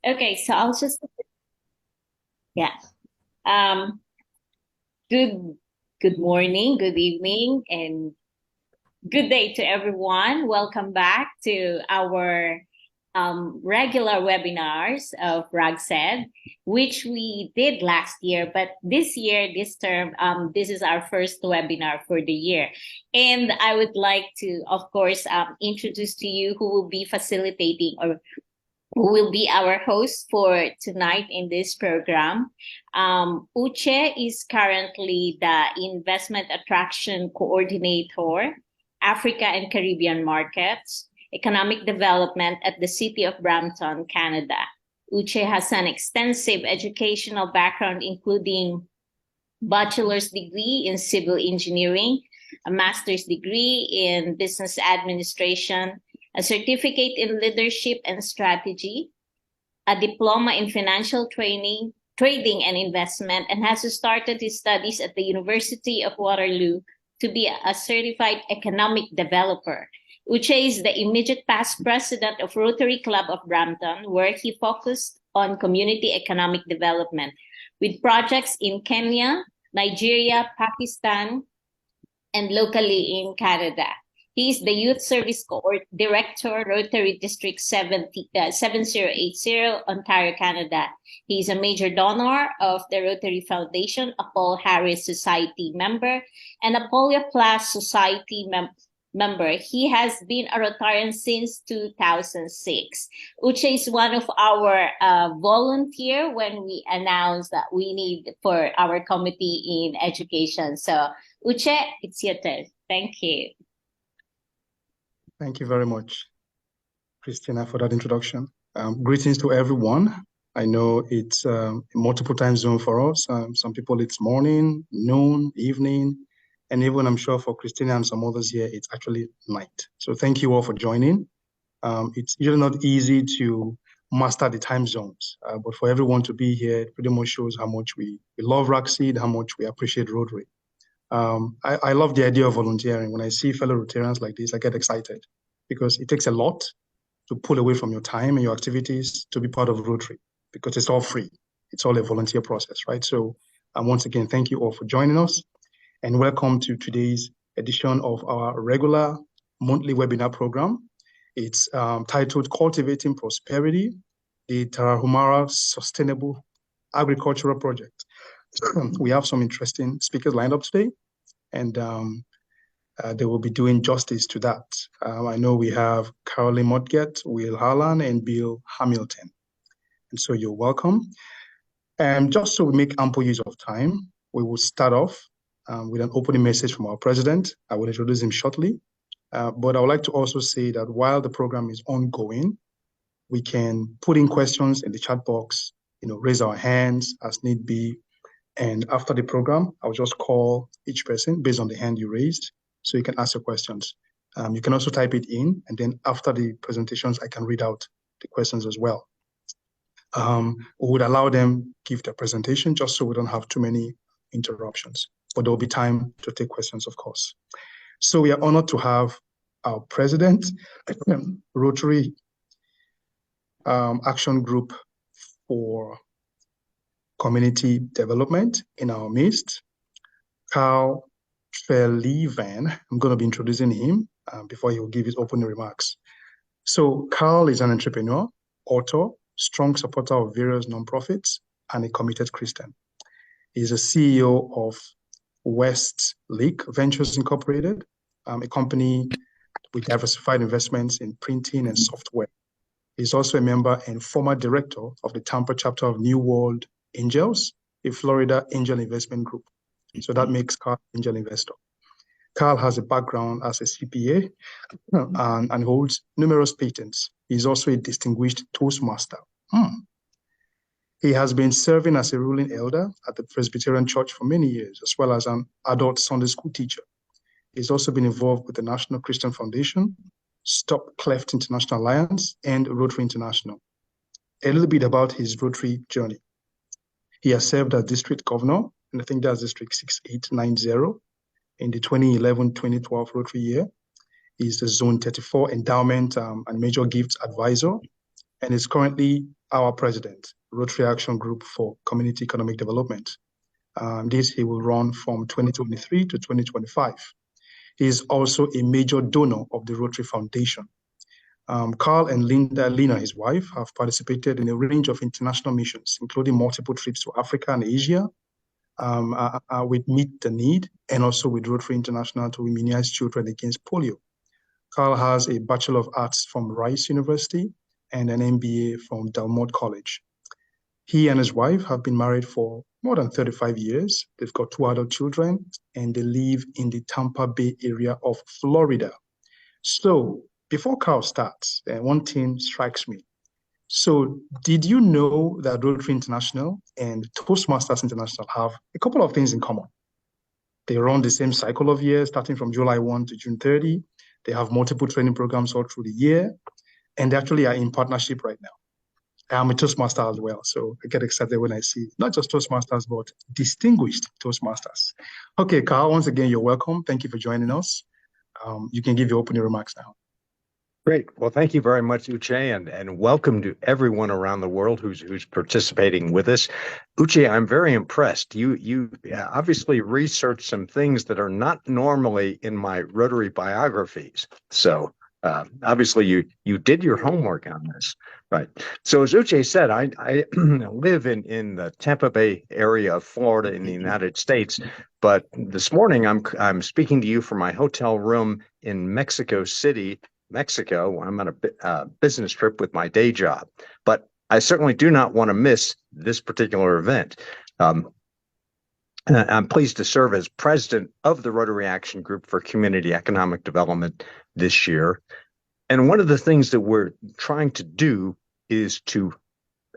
Okay, so I'll just yeah. Um, good good morning, good evening, and good day to everyone. Welcome back to our regular webinars of RAGCED, which we did last year, but this year, this term, this is our first webinar for the year. And I would like to, of course, introduce to you who will be facilitating or who will be our host for tonight in this program. Uche is currently the Investment Attraction Coordinator, Africa and Caribbean Markets, Economic Development at the City of Brampton, Canada. Uche has an extensive educational background, including bachelor's degree in civil engineering, a master's degree in business administration, a certificate in leadership and strategy, a diploma in financial trading and investment, and has started his studies at the University of Waterloo to be a certified economic developer. Uche is the immediate past president of Rotary Club of Brampton, where he focused on community economic development with projects in Kenya, Nigeria, Pakistan, and locally in Canada. He is the Youth Service Director, Rotary District 7080, Ontario, Canada. He is a major donor of the Rotary Foundation, a Paul Harris Society member, and a Polio Plus Society member. He has been a Rotarian since 2006. Uche is one of our volunteer when we announced that we need for our committee in education. So Uche, it's your turn. Thank you. Thank you very much, Christina, for that introduction. Greetings to everyone. I know it's a multiple time zone for us. Some people it's morning, noon, evening, and even I'm sure for Christina and some others here, it's actually night. So thank you all for joining. It's usually not easy to master the time zones, but for everyone to be here, it pretty much shows how much we love RAGCED, how much we appreciate Rotary. I love the idea of volunteering. When I see fellow Rotarians like this, I get excited because it takes a lot to pull away from your time and your activities to be part of Rotary because it's all free. It's all a volunteer process, right? So once again, thank you all for joining us and welcome to today's edition of our regular monthly webinar program. It's titled Cultivating Prosperity, the Tarahumara Sustainable Agricultural Project. We have some interesting speakers lined up today, and they will be doing justice to that. I know we have Caroline Modget, Will Harlan, and Bill Hamilton. And so you're welcome. And just so we make ample use of time, we will start off with an opening message from our president. I will introduce him shortly. But I would like to also say that while the program is ongoing, we can put in questions in the chat box, raise our hands as need be. And after the program, I'll just call each person based on the hand you raised, so you can ask your questions. You can also type it in, and then after the presentations, I can read out the questions as well. We would allow them give their presentation just so we don't have too many interruptions, but there will be time to take questions, of course. So we are honored to have our president, Rotary Action Group for Community Development in our midst, Carl Treleaven. I'm going to be introducing him before he will give his opening remarks. So Carl is an entrepreneur, author, strong supporter of various nonprofits, and a committed Christian. He's a CEO of Westlake Ventures Incorporated, a company with diversified investments in printing and software. He's also a member and former director of the Tampa chapter of New World Angels, a Florida angel investment group. So that makes Carl an angel investor. Carl has a background as a CPA and holds numerous patents. He's also a distinguished Toastmaster. He has been serving as a ruling elder at the Presbyterian Church for many years, as well as an adult Sunday school teacher. He's also been involved with the National Christian Foundation, Stop Cleft International Alliance, and Rotary International. A little bit about his Rotary journey. He has served as district governor, and I think that's District 6890 in the 2011-2012 Rotary year. He's the Zone 34 Endowment and Major Gifts Advisor, and is currently our president, Rotary Action Group for Community Economic Development. This he will run from 2023 to 2025. He is also a major donor of the Rotary Foundation. Carl and Lena, his wife, have participated in a range of international missions, including multiple trips to Africa and Asia, with Meet the Need, and also with Rotary International to immunize children against polio. Carl has a Bachelor of Arts from Rice University and an MBA from Dalmont College. He and his wife have been married for more than 35 years. They've got 2 adult children, and they live in the Tampa Bay area of Florida. So before Carl starts, one thing strikes me. So did you know that Rotary International and Toastmasters International have a couple of things in common? They run the same cycle of years, starting from July 1 to June 30. They have multiple training programs all through the year, and they actually are in partnership right now. I'm a Toastmaster as well, so I get excited when I see not just Toastmasters, but distinguished Toastmasters. Okay, Carl, once again, you're welcome. Thank you for joining us. You can give your opening remarks now. Great. Well, thank you very much, Uche, and welcome to everyone around the world who's participating with us. Uche, I'm very impressed. You obviously researched some things that are not normally in my Rotary biographies. So obviously you did your homework on this, right? So as Uche said, I live in the Tampa Bay area of Florida in the United States, but this morning I'm speaking to you from my hotel room in Mexico City, Mexico. I'm on a business trip with my day job, but I certainly do not want to miss this particular event. I'm pleased to serve as president of the Rotary Action Group for Community Economic Development this year. And one of the things that we're trying to do is to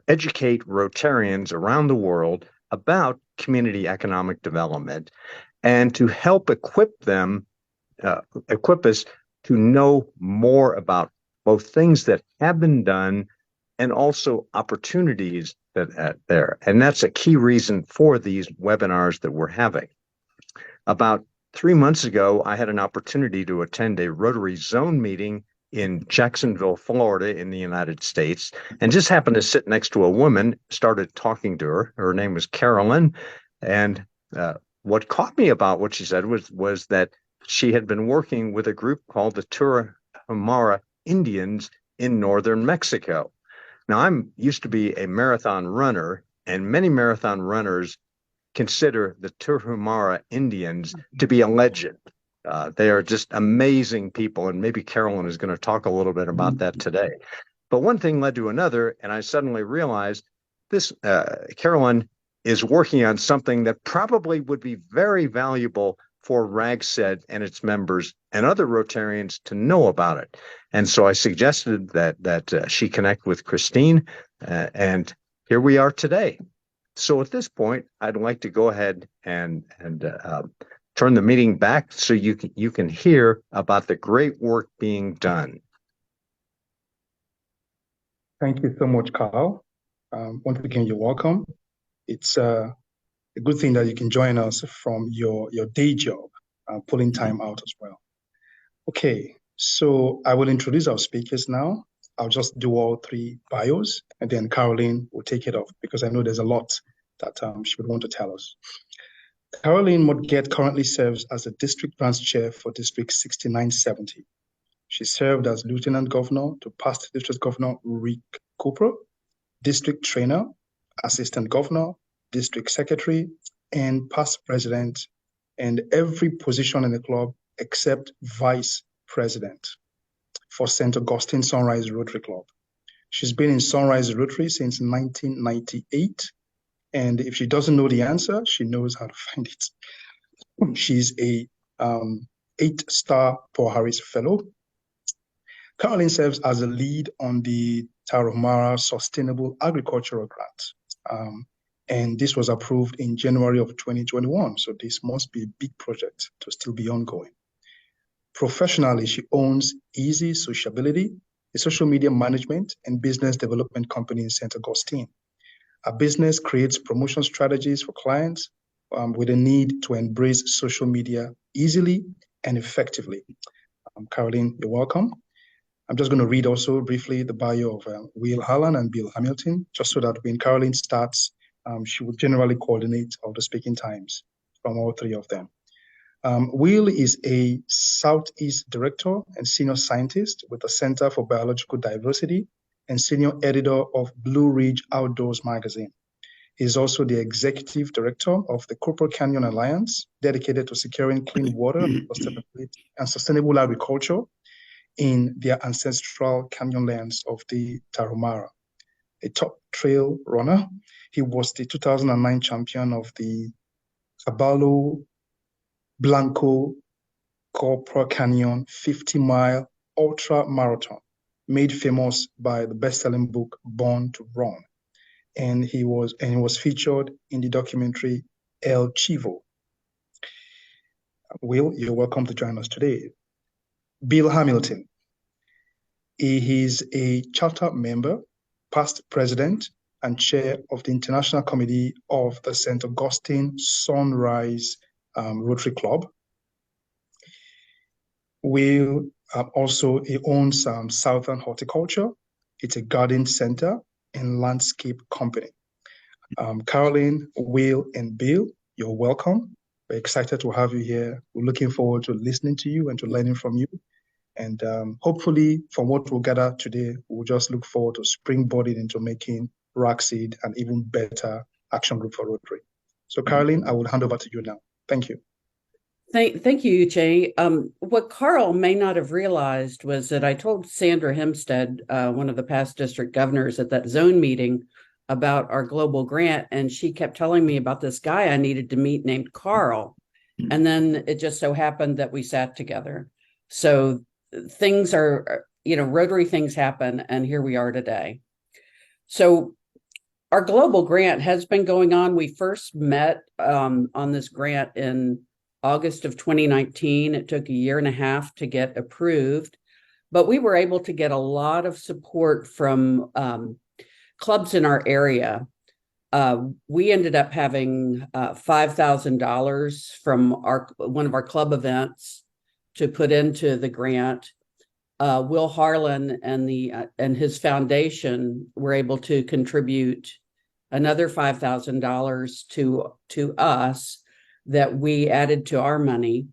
educate Rotarians around the world about community economic development and to help equip us to know more about both things that have been done and also opportunities that are there. And that's a key reason for these webinars that we're having. About 3 months ago, I had an opportunity to attend a Rotary Zone meeting in Jacksonville, Florida, in the United States, and just happened to sit next to a woman, started talking to her. Her name was Carolyn, and what caught me about what she said was that she had been working with a group called the Tarahumara Indians in northern Mexico. Now, I'm used to be a marathon runner, and many marathon runners consider the Tarahumara Indians to be a legend. They are just amazing people, and maybe Carolyn is going to talk a little bit about that today. But one thing led to another, and I suddenly realized this Carolyn is working on something that probably would be very valuable for RAGCED and its members and other Rotarians to know about it. And so I suggested that she connect with Christine, and here we are today. So at this point, I'd like to go ahead and turn the meeting back so you can hear about the great work being done. Thank you so much, Carl. Once again, you're welcome. It's a good thing that you can join us from your day job, pulling time out as well. Okay, so I will introduce our speakers now. I'll just do all 3 bios, and then Caroline will take it off because I know there's a lot that she would want to tell us. Caroline Modget currently serves as the District Branch Chair for District 6970. She served as Lieutenant Governor to past District Governor Rick Cooper, District Trainer, Assistant Governor, District Secretary, and past President, and every position in the club except Vice President for St. Augustine Sunrise Rotary Club. She's been in Sunrise Rotary since 1998, and if she doesn't know the answer, she knows how to find it. She's a 8-star Paul Harris Fellow. Caroline serves as a lead on the Tarahumara Sustainable Agricultural Grant. And this was approved in January of 2021. So this must be a big project to still be ongoing. Professionally, she owns Easy Sociability, a social media management and business development company in St. Augustine. Her business creates promotion strategies for clients with a need to embrace social media easily and effectively. Caroline, you're welcome. I'm just going to read also briefly the bio of Will Harlan and Bill Hamilton, just so that when Caroline starts, she will generally coordinate all the speaking times from all three of them. Will is a Southeast Director and Senior Scientist with the Center for Biological Diversity and Senior Editor of Blue Ridge Outdoors magazine. He is also the Executive Director of the Copper Canyon Alliance, dedicated to securing clean water and sustainable agriculture in their ancestral canyonlands of the Tarahumara. A top trail runner, he was the 2009 champion of the Caballo Blanco Copper Canyon 50-mile ultra marathon, made famous by the best-selling book Born to Run. And he was featured in the documentary El Chivo. Will, you're welcome to join us today. Bill Hamilton. He is a charter member, past president, and chair of the International Committee of the St. Augustine Sunrise Rotary Club. Will also, he owns Southern Horticulture. It's a garden center and landscape company. Caroline, Will, and Bill, you're welcome. We're excited to have you here. We're looking forward to listening to you and to learning from you. And hopefully, from what we'll gather today, we'll just look forward to springboarding into making RAGCED an even better action group for Rotary. So, Caroline, I will hand over to you now. Thank you. Thank you, Uche. What Carl may not have realized was that I told Sandra Hempstead, one of the past district governors, at that zone meeting about our global grant, and she kept telling me about this guy I needed to meet named Carl. And then it just so happened that we sat together. So things are, Rotary things happen, and here we are today. So our global grant has been going on. We first met on this grant in August of 2019. It took a year and a half to get approved, but we were able to get a lot of support from clubs in our area. We ended up having $5,000 from one of our club events to put into the grant. Will Harlan and his foundation were able to contribute another $5,000 to us that we added to our money.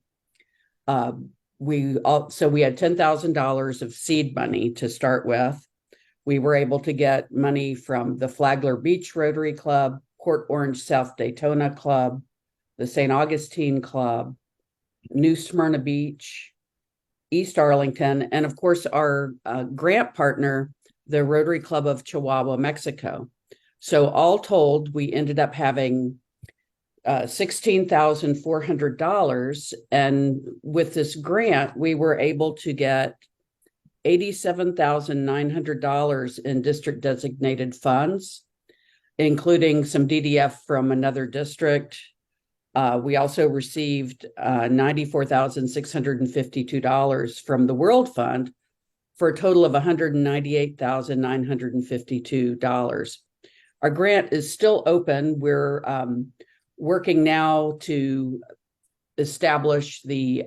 So we had $10,000 of seed money to start with. We were able to get money from the Flagler Beach Rotary Club, Port Orange South Daytona Club, the St. Augustine Club, New Smyrna Beach, East Arlington, and of course our grant partner, the Rotary Club of Chihuahua, Mexico. So all told, we ended up having $16,400, and with this grant, we were able to get $87,900 in district designated funds, including some DDF from another district. We also received $94,652 from the World Fund for a total of $198,952. Our grant is still open. We're working now to establish the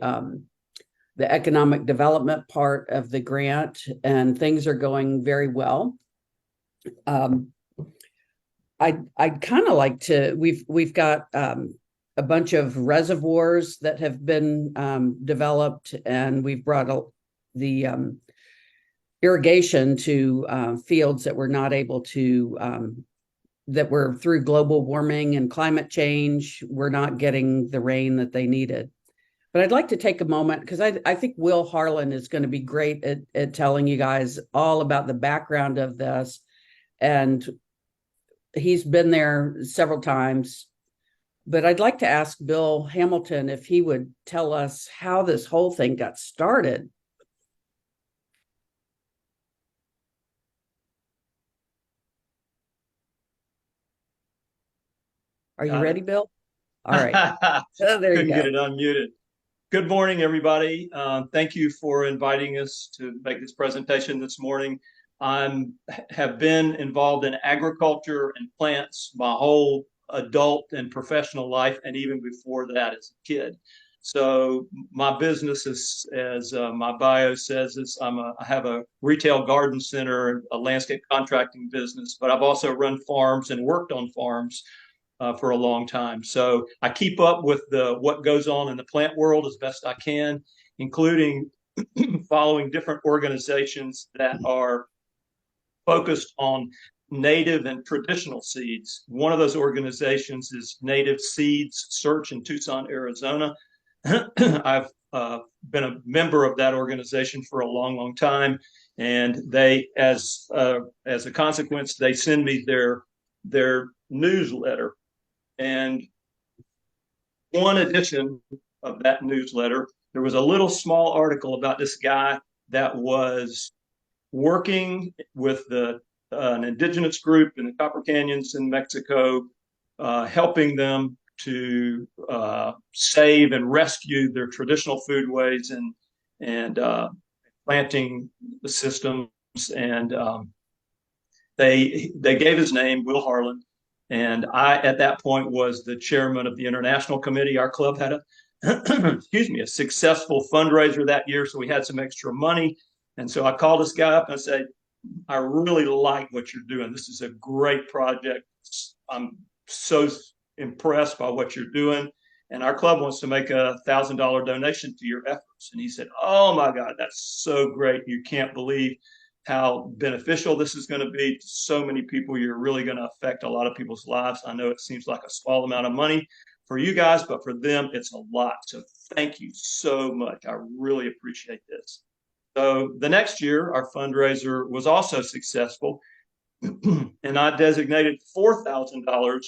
economic development part of the grant, and things are going very well. I'd kind of like to, we've got a bunch of reservoirs that have been developed, and we've brought the irrigation to fields that were not able to, that were through global warming and climate change, we're not getting the rain that they needed. But I'd like to take a moment, because I think Will Harlan is going to be great at telling you guys all about the background of this. And he's been there several times. But I'd like to ask Bill Hamilton if he would tell us how this whole thing got started. Are you ready, Bill? All right. There you go. Couldn't get it unmuted. Good morning, everybody. Thank you for inviting us to make this presentation this morning. I have been involved in agriculture and plants my whole adult and professional life, and even before that as a kid. So my business is, as my bio says, is I have a retail garden center, a landscape contracting business, but I've also run farms and worked on farms for a long time. So I keep up with what goes on in the plant world as best I can, including following different organizations that are focused on native and traditional seeds. One of those organizations is Native Seeds Search in Tucson, Arizona. I've been a member of that organization for a long, long time, and they, as a consequence, they send me their newsletter. And one edition of that newsletter, there was a little small article about this guy that was working with an indigenous group in the Copper Canyons in Mexico, helping them to save and rescue their traditional foodways and planting the systems. And they gave his name, Will Harlan. And I, at that point, was the chairman of the international committee. Our club had a successful fundraiser that year, so we had some extra money. And so I called this guy up and I said, I really like what you're doing. This is a great project. I'm so impressed by what you're doing. And our club wants to make $1,000 donation to your efforts. And he said, oh my God, that's so great. You can't believe how beneficial this is going to be to so many people. You're really going to affect a lot of people's lives. I know it seems like a small amount of money for you guys, but for them, it's a lot. So thank you so much. I really appreciate this. So the next year, our fundraiser was also successful, and I designated $4,000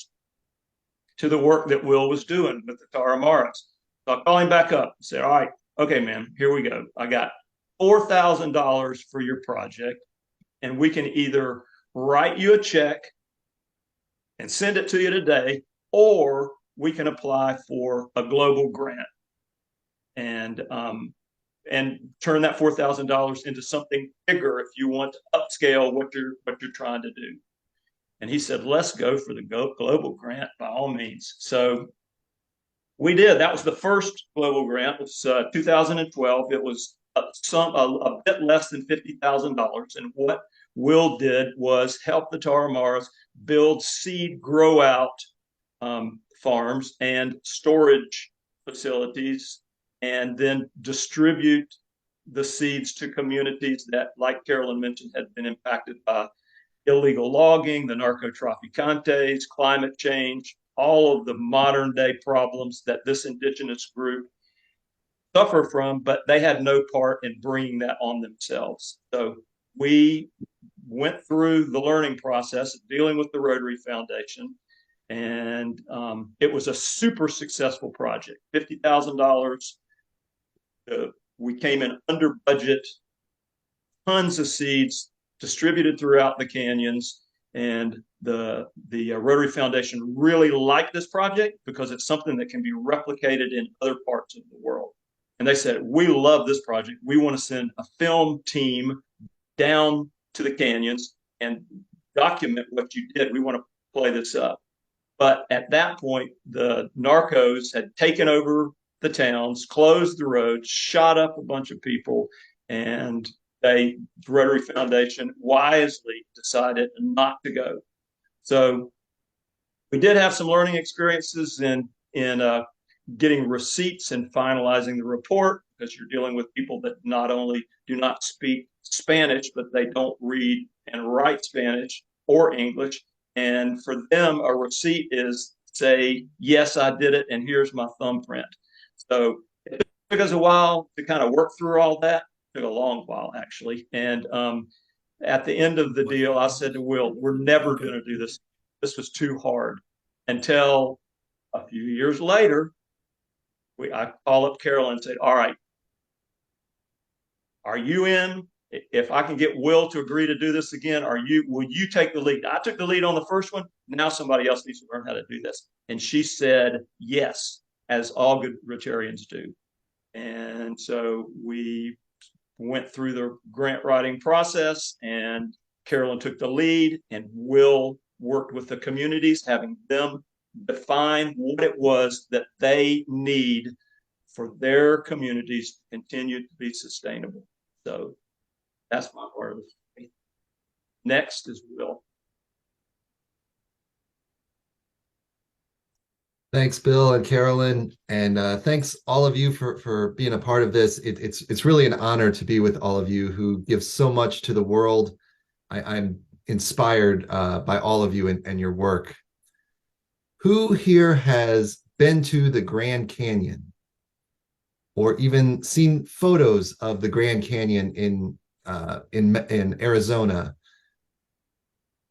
to the work that Will was doing with the Tarahumaras. So I called him back up and said, all right, okay, man, here we go. I got $4,000 for your project, and we can either write you a check and send it to you today, or we can apply for a global grant and turn that $4,000 into something bigger if you want to upscale what you're trying to do. And he said, let's go for the global grant by all means. So we did. That was the first global grant. It was 2012. It was a bit less than $50,000. And what Will did was help the Tarahumaras build seed grow out farms and storage facilities, and then distribute the seeds to communities that, like Carolyn mentioned, had been impacted by illegal logging, the narcotraficantes, climate change, all of the modern day problems that this indigenous group suffer from, but they had no part in bringing that on themselves. So we went through the learning process of dealing with the Rotary Foundation, and it was a super successful project. $50,000. We came in under budget, tons of seeds distributed throughout the canyons, and the Rotary Foundation really liked this project because it's something that can be replicated in other parts of the world. And they said, we love this project. We want to send a film team down to the canyons and document what you did. We want to play this up. But at that point, the narcos had taken over the towns, closed the roads, shot up a bunch of people, and the Rotary Foundation wisely decided not to go. So we did have some learning experiences in getting receipts and finalizing the report, because you're dealing with people that not only do not speak Spanish, but they don't read and write Spanish or English. And for them, a receipt is say, yes, I did it, and here's my thumbprint. So it took us a while to kind of work through all that. It took a long while, actually. And at the end of the deal, I said to Will, we're never going to do this. This was too hard. Until a few years later, I call up Carolyn and say, all right, are you in? If I can get Will to agree to do this again, will you take the lead? I took the lead on the first one. Now somebody else needs to learn how to do this. And she said, yes, as all good Rotarians do. And so we went through the grant writing process, and Carolyn took the lead, and Will worked with the communities, having them define what it was that they need for their communities to continue to be sustainable. So that's my part of it. Next is Will. Thanks, Bill and Carolyn, and thanks all of you for being a part of this. It's really an honor to be with all of you who give so much to the world. I'm inspired by all of you and your work. Who here has been to the Grand Canyon, or even seen photos of the Grand Canyon in Arizona?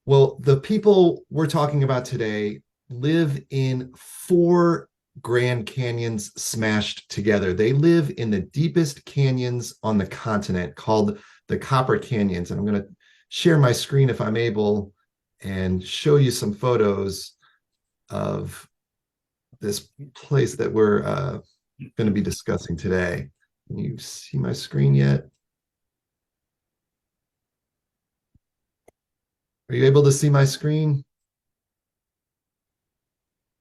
Well, the people we're talking about today live in 4 Grand Canyons smashed together. They live in the deepest canyons on the continent, called the Copper Canyons. And I'm going to share my screen if I'm able and show you some photos of this place that we're going to be discussing today. Can you see my screen yet? Are you able to see my screen?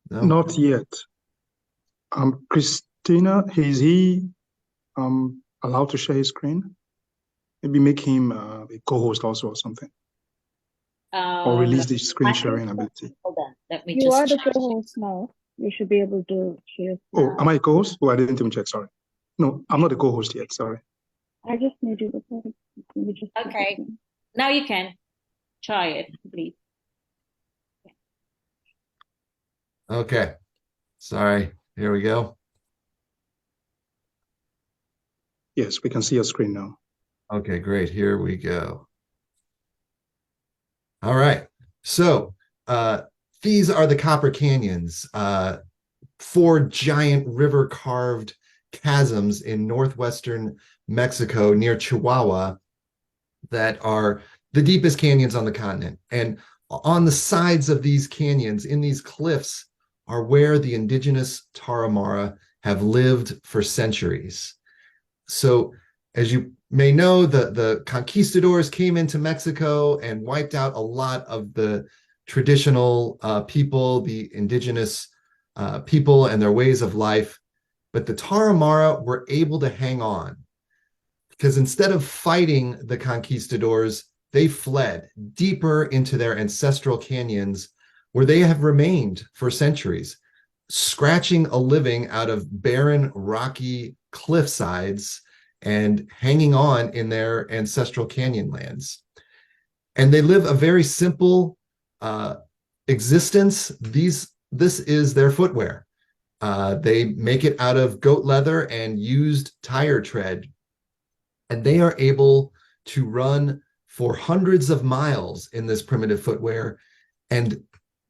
No? Not yet. Christina, is he allowed to share his screen? Maybe make him a co-host also or something. Or release the screen sharing ability. Hold on, let me You just are the check. co-host now. You should be able to share. Oh, am I a co-host? Oh, I didn't even check, sorry. No, I'm not a co-host yet, sorry. I just need you to Okay. Now you can try it, please. Okay. Sorry. Here we go. Yes, we can see your screen now. Okay, great. Here we go. All right. So these are the Copper Canyons, 4 giant river-carved chasms in northwestern Mexico near Chihuahua that are the deepest canyons on the continent. And on the sides of these canyons, in these cliffs, are where the indigenous Tarahumara have lived for centuries. So, as you may know, the conquistadors came into Mexico and wiped out a lot of the traditional people, the indigenous people and their ways of life. But the Tarahumara were able to hang on, because instead of fighting the conquistadors, they fled deeper into their ancestral canyons, where they have remained for centuries, scratching a living out of barren, rocky cliff sides and hanging on in their ancestral canyon lands. And they live a very simple existence. This is their footwear. They make it out of goat leather and used tire tread. And they are able to run for hundreds of miles in this primitive footwear and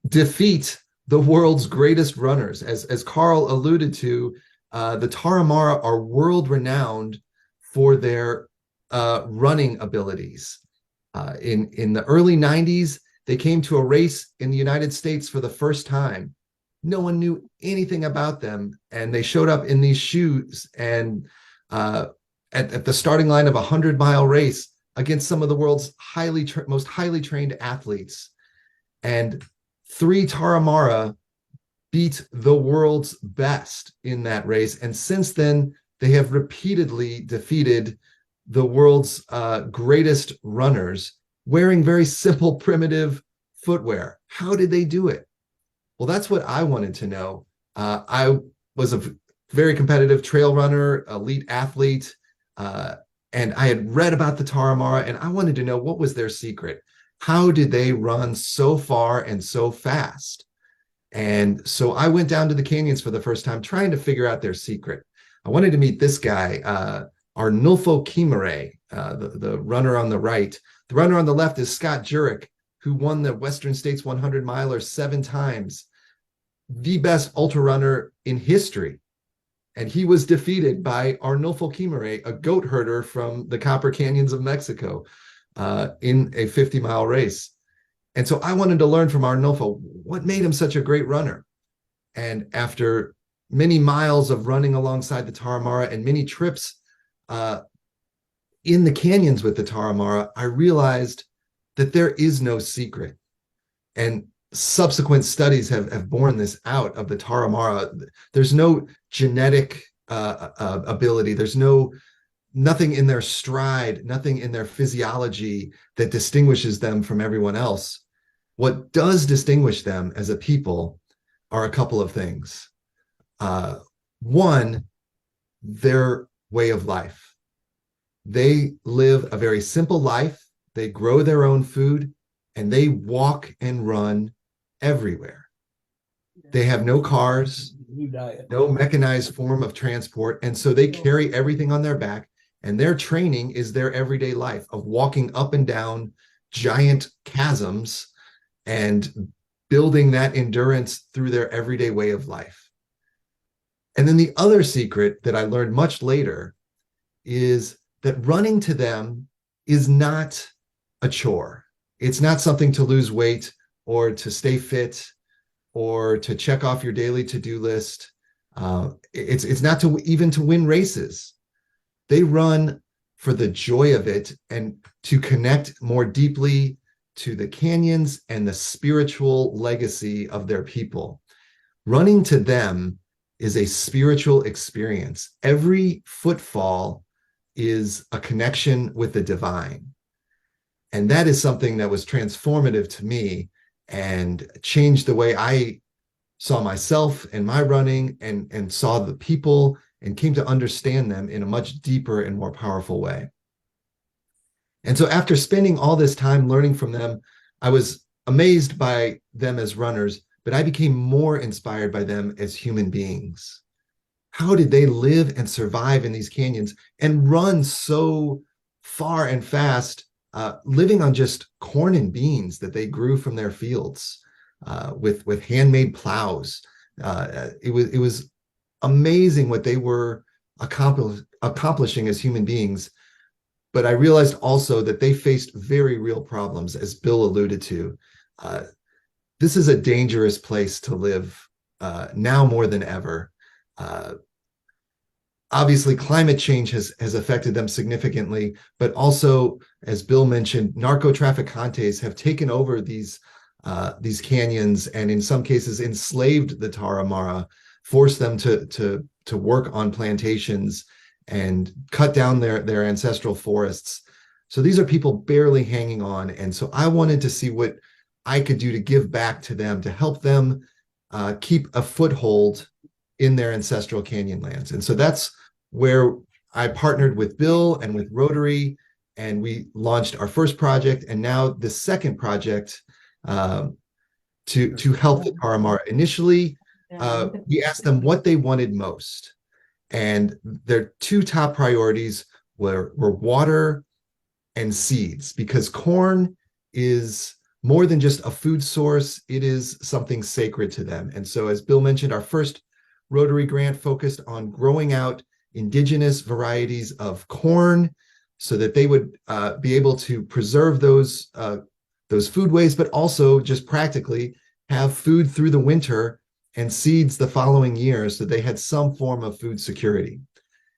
defeat the world's greatest runners. As Carl alluded to, the Tarahumara are world-renowned for their running abilities. In the early 90s, they came to a race in the United States for the first time. No one knew anything about them, and they showed up in these shoes and at the starting line of a 100-mile race against some of the world's most highly trained athletes. And 3 Tarahumara beat the world's best in that race. And since then, they have repeatedly defeated the world's greatest runners wearing very simple, primitive footwear. How did they do it? Well, that's what I wanted to know. I was a very competitive trail runner, elite athlete, and I had read about the Tarahumara, and I wanted to know, what was their secret? How did they run so far and so fast? And so I went down to the canyons for the first time, trying to figure out their secret. I wanted to meet this guy, Arnulfo Quimere, the runner on the right. The runner on the left is Scott Jurek, who won the Western States 100 miler 7 times, the best ultra runner in history. And he was defeated by Arnulfo Quimere, a goat herder from the Copper Canyons of Mexico, in a 50-mile race. And so I wanted to learn from Arnulfo what made him such a great runner. And after many miles of running alongside the Tarahumara and many trips in the canyons with the Tarahumara, I realized that there is no secret. And subsequent studies have borne this out of the Tarahumara. There's no genetic ability. There's nothing in their stride, nothing in their physiology that distinguishes them from everyone else. What does distinguish them as a people are a couple of things. One, their way of life. They live a very simple life. They grow their own food and they walk and run everywhere. They have no cars, no mechanized form of transport. And so they carry everything on their back. And their training is their everyday life of walking up and down giant chasms and building that endurance through their everyday way of life. And then the other secret that I learned much later is that running to them is not a chore. It's not something to lose weight or to stay fit or to check off your daily to-do list. It's not to even to win races. They run for the joy of it and to connect more deeply to the canyons and the spiritual legacy of their people. Running to them is a spiritual experience. Every footfall is a connection with the divine. And that is something that was transformative to me and changed the way I saw myself and my running and saw the people and came to understand them in a much deeper and more powerful way. And so after spending all this time learning from them, I was amazed by them as runners, but I became more inspired by them as human beings. How did they live and survive in these canyons and run so far and fast, living on just corn and beans that they grew from their fields with handmade plows? It was amazing what they were accomplishing as human beings. But I realized also that they faced very real problems, as Bill alluded to. This is a dangerous place to live now more than ever. Obviously, climate change has affected them significantly, but also, as Bill mentioned, narco-traficantes have taken over these canyons and in some cases enslaved the Tarahumara, forced them to work on plantations and cut down their ancestral forests. So these are people barely hanging on. And so I wanted to see what I could do to give back to them, to help them keep a foothold in their ancestral canyon lands. And so that's where I partnered with Bill and with Rotary, and we launched our first project, and now the second project to help the Tarahumara. Initially, we asked them what they wanted most. And their two top priorities were water and seeds, because corn is more than just a food source. It is something sacred to them. And so, as Bill mentioned, our first Rotary grant focused on growing out indigenous varieties of corn so that they would be able to preserve those foodways, but also just practically have food through the winter and seeds the following year so they had some form of food security.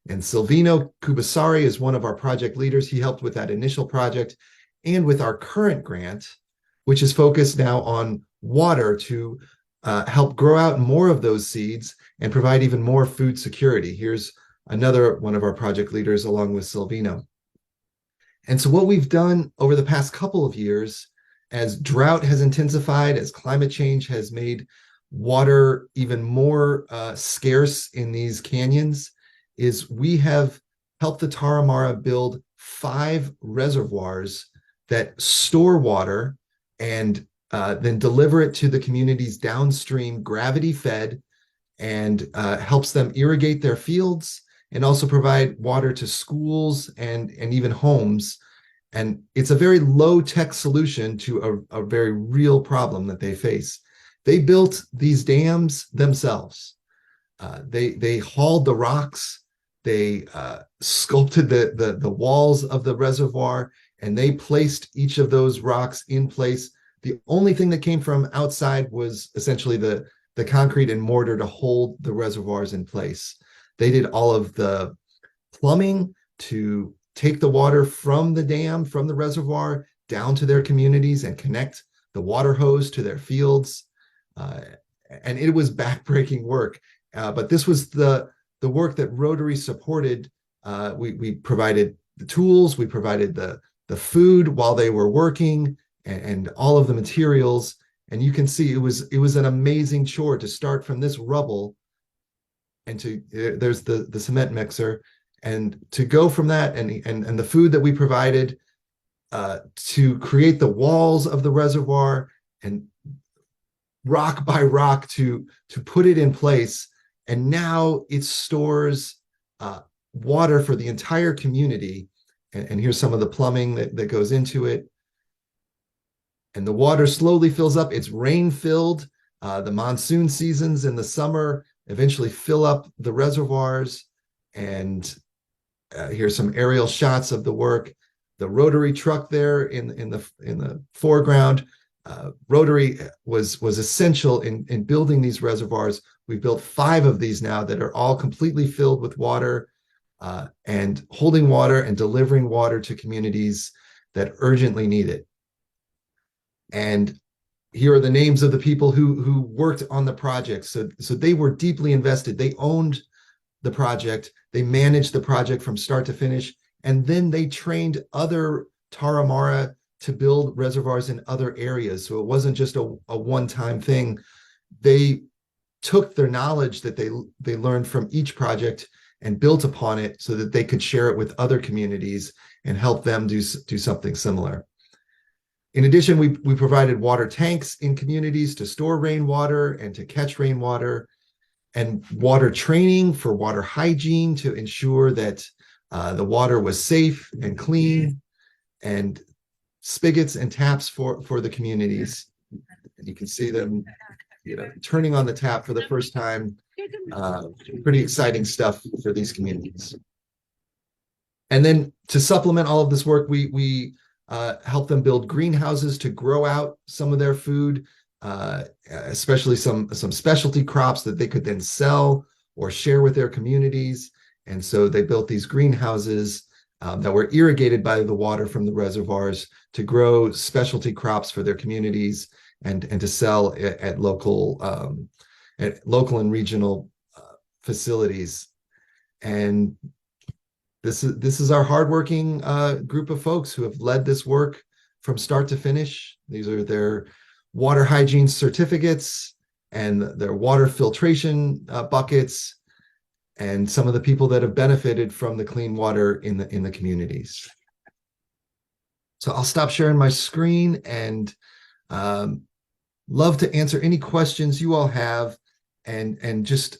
And Silvino Kubasari is one of our project leaders. He helped with that initial project and with our current grant, which is focused now on water to help grow out more of those seeds and provide even more food security. Here's another one of our project leaders along with Silvino. And so what we've done over the past couple of years, as drought has intensified, as climate change has made water even more scarce in these canyons, is we have helped the Tarahumara build 5 reservoirs that store water and then deliver it to the communities downstream, gravity fed, and helps them irrigate their fields and also provide water to schools and even homes. And it's a very low-tech solution to a very real problem that they face. They built these dams themselves. They hauled the rocks, they sculpted the walls of the reservoir, and they placed each of those rocks in place. The only thing that came from outside was essentially the concrete and mortar to hold the reservoirs in place. They did all of the plumbing to take the water from the dam, from the reservoir, down to their communities and connect the water hose to their fields. And it was backbreaking work. But this was the the work that Rotary supported. We provided the tools, we provided the food while they were working, and all of the materials. And you can see it was an amazing chore to start from this rubble, and there's the cement mixer, and to go from that and the food that we provided to create the walls of the reservoir, and rock by rock to put it in place. And now it stores water for the entire community. And here's some of the plumbing that goes into it. And the water slowly fills up. It's rain filled. The monsoon seasons in the summer eventually fill up the reservoirs. And here's some aerial shots of the work. The Rotary truck there in the foreground. Rotary was essential in building these reservoirs. We've built 5 of these now that are all completely filled with water, and holding water and delivering water to communities that urgently need it. And here are the names of the people who worked on the project. So they were deeply invested. They owned the project. They managed the project from start to finish. And then they trained other Tarahumara to build reservoirs in other areas. So it wasn't just a one-time thing. They took their knowledge that they learned from each project and built upon it so that they could share it with other communities and help them do something similar. In addition, we provided water tanks in communities to store rainwater and to catch rainwater, and water training for water hygiene to ensure that the water was safe and clean, and spigots and taps for the communities. And you can see them, turning on the tap for the first time. Pretty exciting stuff for these communities. And then to supplement all of this work, we help them build greenhouses to grow out some of their food, especially some specialty crops that they could then sell or share with their communities. And so they built these greenhouses that were irrigated by the water from the reservoirs to grow specialty crops for their communities and to sell at local and regional facilities. And this is our hardworking group of folks who have led this work from start to finish. These are their water hygiene certificates and their water filtration buckets, and some of the people that have benefited from the clean water in the communities. So I'll stop sharing my screen and love to answer any questions you all have, and just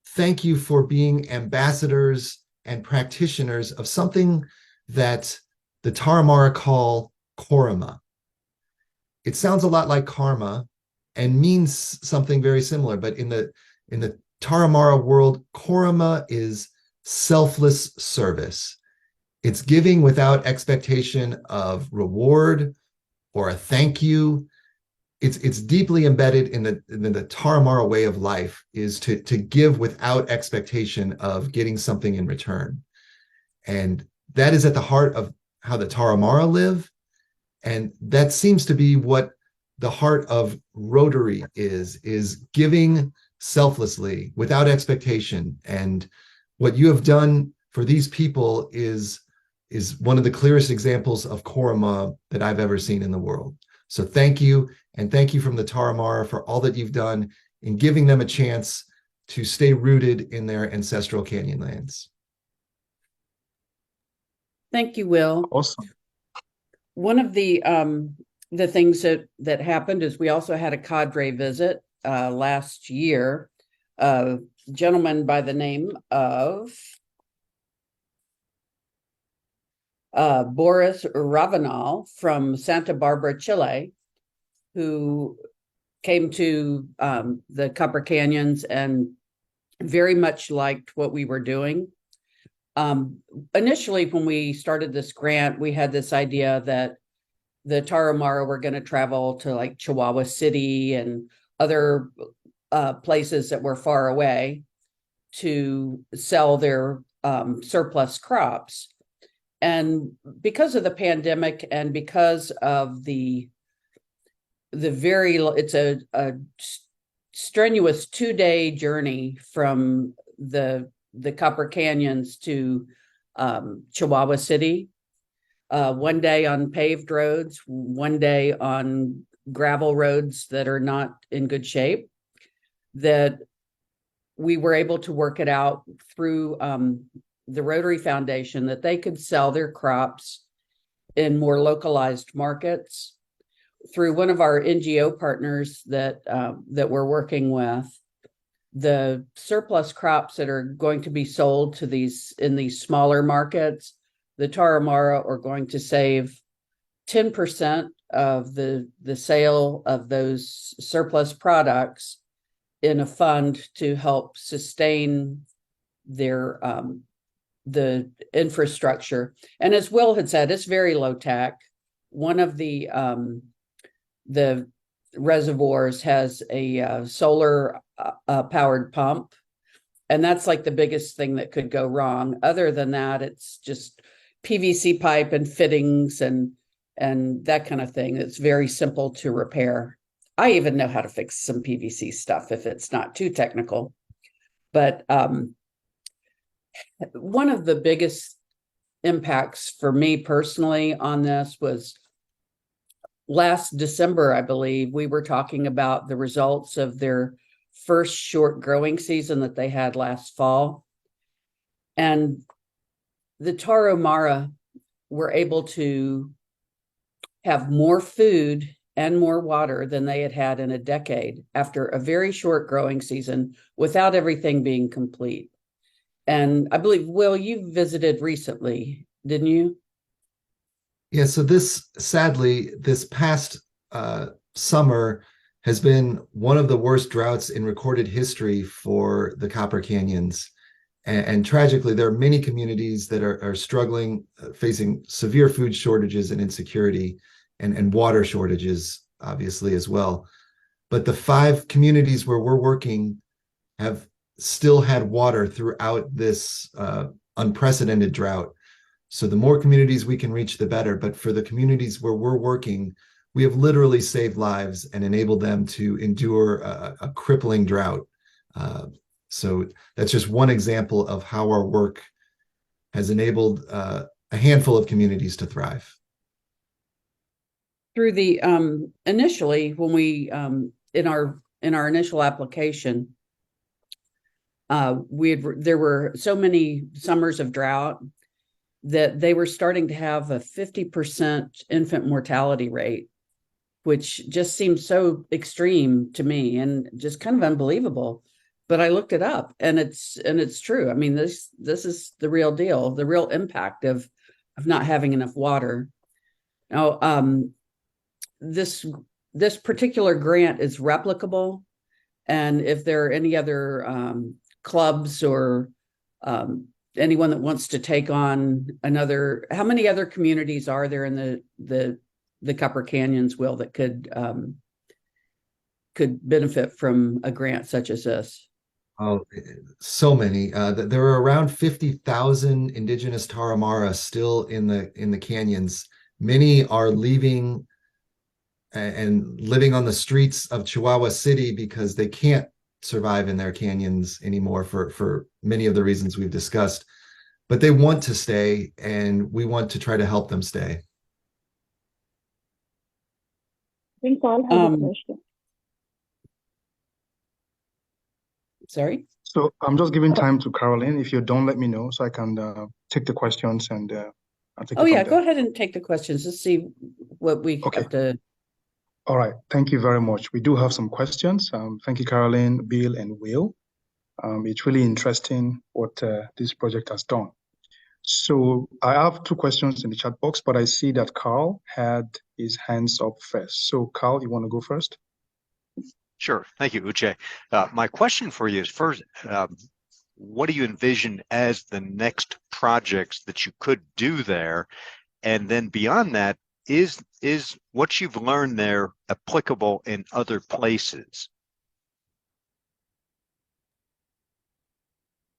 thank you for being ambassadors and practitioners of something that the Tarahumara call korima. It sounds a lot like karma and means something very similar, but in the Tarahumara world, korima is selfless service. It's giving without expectation of reward or a thank you. It's deeply embedded in the Tarahumara way of life, is to give without expectation of getting something in return. And that is at the heart of how the Tarahumara live. And that seems to be what the heart of Rotary is giving selflessly without expectation. And what you have done for these people is one of the clearest examples of korima that I've ever seen in the world. So thank you, and thank you from the Tarahumara for all that you've done in giving them a chance to stay rooted in their ancestral canyon lands. Thank you, Will. Awesome. One of the things that happened is we also had a cadre visit last year. A gentleman by the name of Boris Ravenal from Santa Barbara, Chile, who came to the Copper Canyons and very much liked what we were doing. Initially, when we started this grant, we had this idea that the Tarahumara were going to travel to like Chihuahua City and other places that were far away to sell their surplus crops. And because of the pandemic and because of it's a strenuous 2-day journey from the the Copper Canyons to Chihuahua City. One day on paved roads, one day on gravel roads that are not in good shape, that we were able to work it out through the Rotary Foundation that they could sell their crops in more localized markets through one of our NGO partners that we're working with. The surplus crops that are going to be sold to these smaller markets, the Tarahumara are going to save 10% of the sale of those surplus products in a fund to help sustain their the infrastructure. And as Will had said, it's very low tech. One of the reservoirs has a solar powered pump, and that's like the biggest thing that could go wrong. Other than that, it's just PVC pipe and fittings and that kind of thing. It's very simple to repair. I even know how to fix some PVC stuff if it's not too technical. But one of the biggest impacts for me personally on this was last December, I believe, we were talking about the results of their first short growing season that they had last fall. And the Tarahumara were able to have more food and more water than they had had in a decade after a very short growing season without everything being complete. And I believe, Will, you visited recently, didn't you? Yeah, so this past summer has been one of the worst droughts in recorded history for the Copper Canyons. And tragically, there are many communities that are struggling, facing severe food shortages and insecurity and water shortages, obviously, as well. But the 5 communities where we're working have still had water throughout this unprecedented drought. So the more communities we can reach, the better. But for the communities where we're working, we have literally saved lives and enabled them to endure a crippling drought. So that's just one example of how our work has enabled a handful of communities to thrive. Through the initially, when we in our initial application, there were so many summers of drought that they were starting to have a 50% infant mortality rate, which just seems so extreme to me and just kind of unbelievable. But I looked it up, and it's true. I mean, this is the real deal, the real impact of not having enough water. Now, this particular grant is replicable, and if there are any other clubs or anyone that wants to take on another, how many other communities are there in the Copper Canyons, Will, that could benefit from a grant such as this? Oh, so many. There are around 50,000 indigenous Tarahumara still in the canyons. Many are leaving and living on the streets of Chihuahua City because they can't survive in their canyons anymore for many of the reasons we've discussed. But they want to stay, and we want to try to help them stay. I think Paul has a question. Sorry? So I'm just giving time to Caroline. If you don't, let me know so I can take the questions and I'll take it from there. Go ahead and take the questions. Let's see what we have to. All right. Thank you very much. We do have some questions. Thank you, Caroline, Bill, and Will. It's really interesting what this project has done. So I have 2 questions in the chat box, but I see that Carl had his hands up first. So Carl, you want to go first? Sure. Thank you, Uche. My question for you is first, what do you envision as the next projects that you could do there? And then beyond that, is what you've learned there applicable in other places?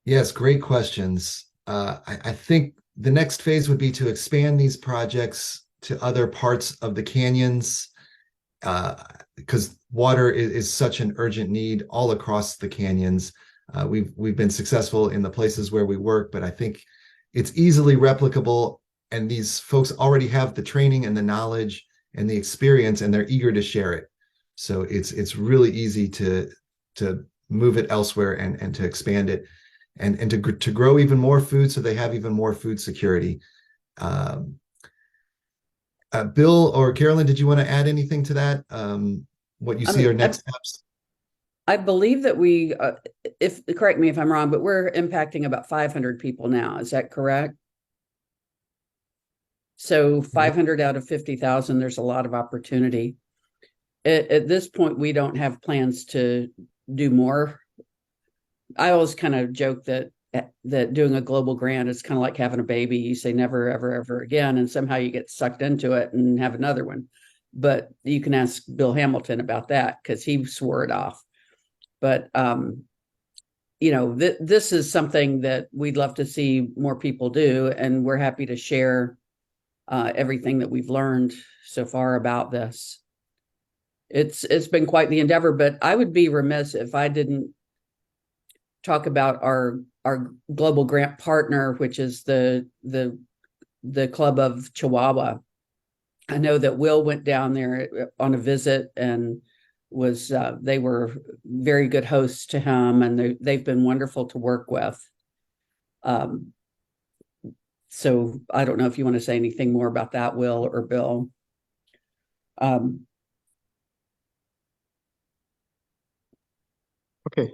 Yes, great questions. I think the next phase would be to expand these projects to other parts of the canyons, because water is such an urgent need all across the canyons. We've been successful in the places where we work, but I think it's easily replicable, and these folks already have the training and the knowledge and the experience, and they're eager to share it. So it's really easy to move it elsewhere and to expand it, and to grow even more food, so they have even more food security. Um, Bill or Carolyn, did you want to add anything to that? What you see are next steps? I believe that we, if correct me if I'm wrong, but we're impacting about 500 people now. Is that correct? So 500 out of 50,000, there's a lot of opportunity. At this point, we don't have plans to do more. I always kind of joke that doing a global grant is kind of like having a baby. You say never, ever, ever again, and somehow you get sucked into it and have another one. But you can ask Bill Hamilton about that because he swore it off. But this is something that we'd love to see more people do, and we're happy to share everything that we've learned so far about this. It's been quite the endeavor, but I would be remiss if I didn't talk about our global grant partner, which is the Club of Chihuahua. I know that Will went down there on a visit and they were very good hosts to him, and they've been wonderful to work with. So I don't know if you want to say anything more about that, Will or Bill. Okay.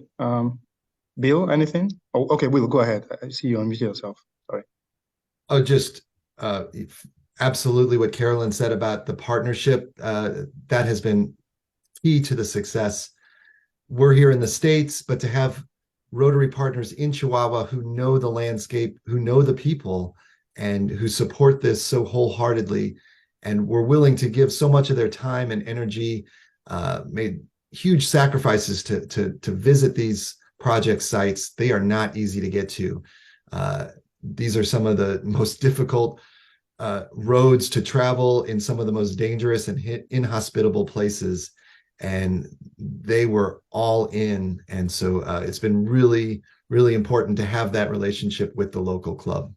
Bill, anything? Oh, okay, Will, go ahead. I see you unmute yourself. Sorry. Oh, just absolutely what Carolyn said about the partnership. That has been key to the success. We're here in the States, but to have Rotary partners in Chihuahua who know the landscape, who know the people, and who support this so wholeheartedly, and were willing to give so much of their time and energy, made huge sacrifices to visit these project sites. They are not easy to get to. These are some of the most difficult roads to travel in some of the most dangerous and inhospitable places. And they were all in. And so it's been really, really important to have that relationship with the local club.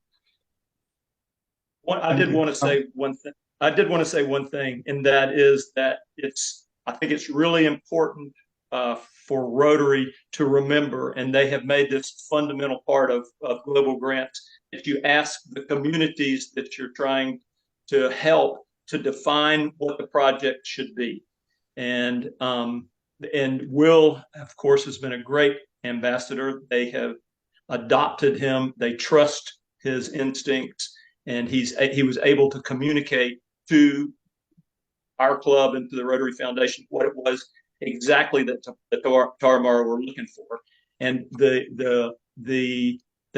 I did want to say one thing. I did want to say one thing, and that is that I think it's really important for Rotary to remember, and they have made this fundamental part of global grants, that you ask the communities that you're trying to help to define what the project should be. And Will, of course, has been a great ambassador. They have adopted him. They trust his instincts, and he was able to communicate to our club and to the Rotary Foundation what it was exactly that Tarahumara were looking for. And the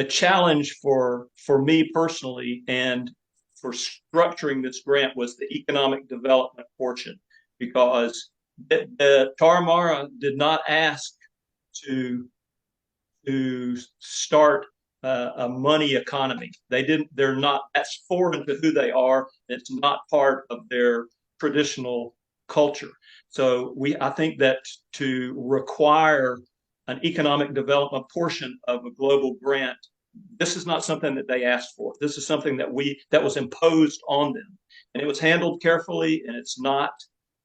challenge for me personally and for structuring this grant was the economic development portion, because the Tarahumara did not ask to start a money economy. They're not, that's foreign to who they are. It's not part of their traditional culture. So I think that to require an economic development portion of a global grant, this is not something that they asked for. This is something that was imposed on them, and it was handled carefully, and it's not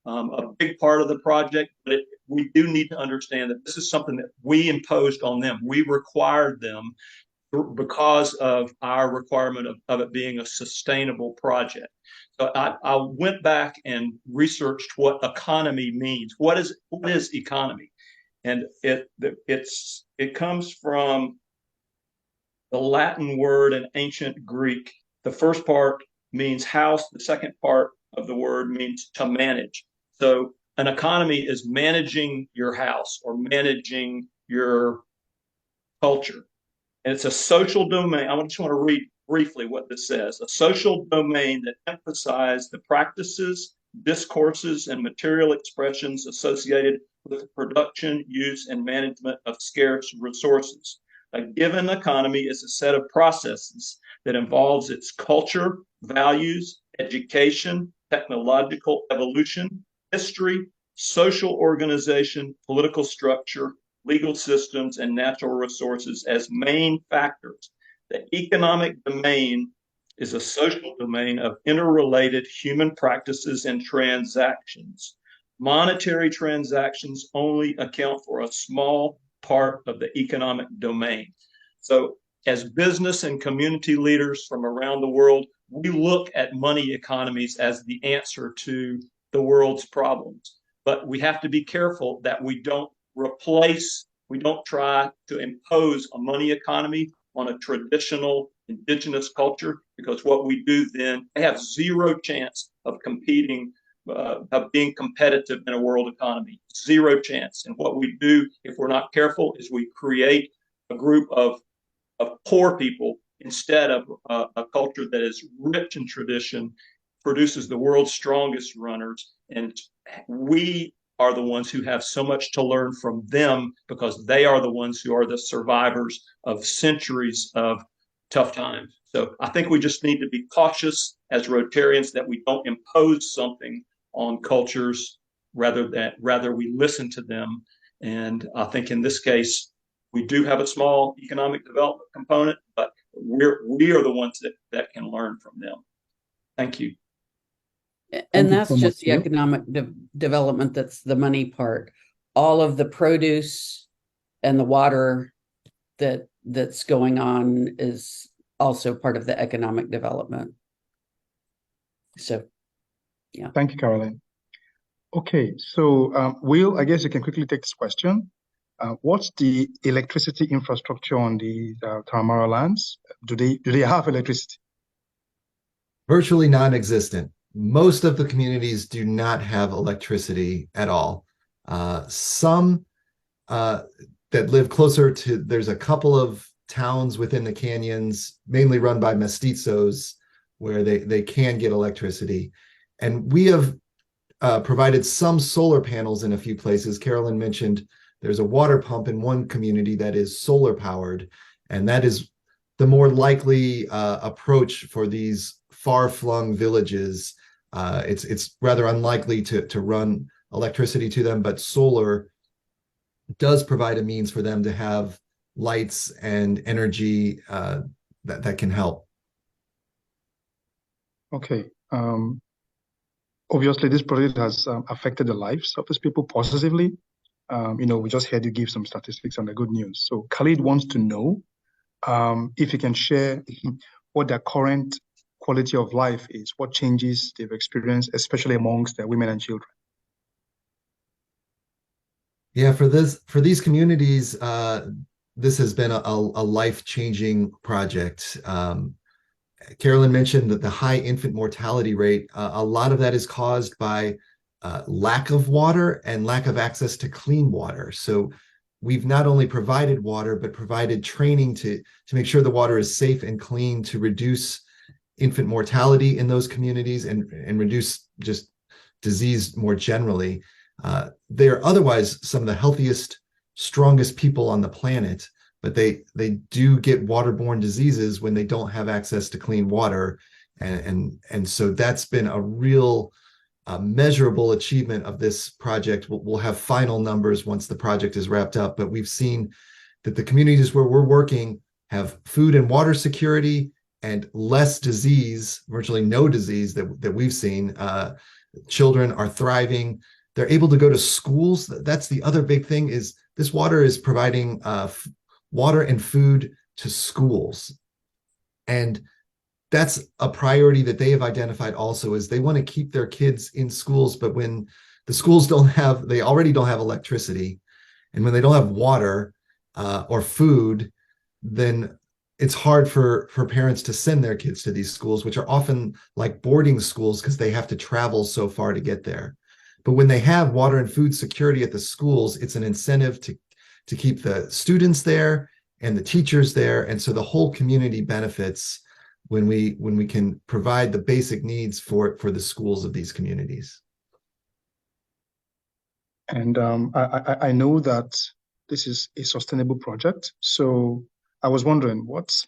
a big part of the project, but we do need to understand that this is something that we imposed on them. We required them because of our requirement of it being a sustainable project. So I went back and researched what economy means. What is economy? And it comes from the Latin word and ancient Greek. The first part means house. The second part of the word means to manage. So an economy is managing your house or managing your culture. And it's a social domain. I just want to read briefly what this says. A social domain that emphasizes the practices, discourses, and material expressions associated with the production, use, and management of scarce resources. A given economy is a set of processes that involves its culture, values, education, technological evolution, history, social organization, political structure, legal systems, and natural resources as main factors. The economic domain is a social domain of interrelated human practices and transactions. Monetary transactions only account for a small part of the economic domain. So, as business and community leaders from around the world, we look at money economies as the answer to the world's problems. But we have to be careful that we don't try to impose a money economy on a traditional indigenous culture, because what we do then, they have zero chance of competing, of being competitive in a world economy. Zero chance. And what we do, if we're not careful, is we create a group of poor people instead of a culture that is rich in tradition, produces the world's strongest runners. And we are the ones who have so much to learn from them, because they are the ones who are the survivors of centuries of tough times. So I think we just need to be cautious as Rotarians that we don't impose something on cultures, rather we listen to them. And I think in this case, we do have a small economic development component, but we are the ones that can learn from them. Thank you. And that's just the economic development. That's the money part. All of the produce and the water that's going on is also part of the economic development. So, yeah. Thank you, Caroline. Okay, so Will, I guess you can quickly take this question. What's the electricity infrastructure on the Tarahumara lands? Do they have electricity? Virtually non-existent. Most of the communities do not have electricity at all. Some that live closer to, there's a couple of towns within the canyons, mainly run by mestizos, where they can get electricity. And we have provided some solar panels in a few places. Carolyn mentioned there's a water pump in one community that is solar powered, and that is the more likely approach for these far-flung villages. It's rather unlikely to run electricity to them, but solar does provide a means for them to have lights and energy that can help. Okay. Obviously, this project has affected the lives of these people positively. We just heard you give some statistics on the good news. So Khalid wants to know if you can share what their current quality of life is, what changes they've experienced, especially amongst their women and children. Yeah, for these communities, this has been a life-changing project. Carolyn mentioned that the high infant mortality rate, a lot of that is caused by lack of water and lack of access to clean water. So we've not only provided water, but provided training to make sure the water is safe and clean, to reduce infant mortality in those communities and reduce just disease more generally. They are otherwise some of the healthiest, strongest people on the planet, but they do get waterborne diseases when they don't have access to clean water. And so that's been a real measurable achievement of this project. We'll have final numbers once the project is wrapped up, but we've seen that the communities where we're working have food and water security and less disease, virtually no disease that we've seen. Children are thriving. They're able to go to schools. That's the other big thing, is this water is providing water and food to schools. And that's a priority that they have identified also, is they want to keep their kids in schools, but when the schools they already don't have electricity, and when they don't have water or food, then it's hard for parents to send their kids to these schools, which are often like boarding schools because they have to travel so far to get there. But when they have water and food security at the schools, it's an incentive to keep the students there and the teachers there. And so the whole community benefits when we can provide the basic needs for the schools of these communities. And I know that this is a sustainable project. So I was wondering, what's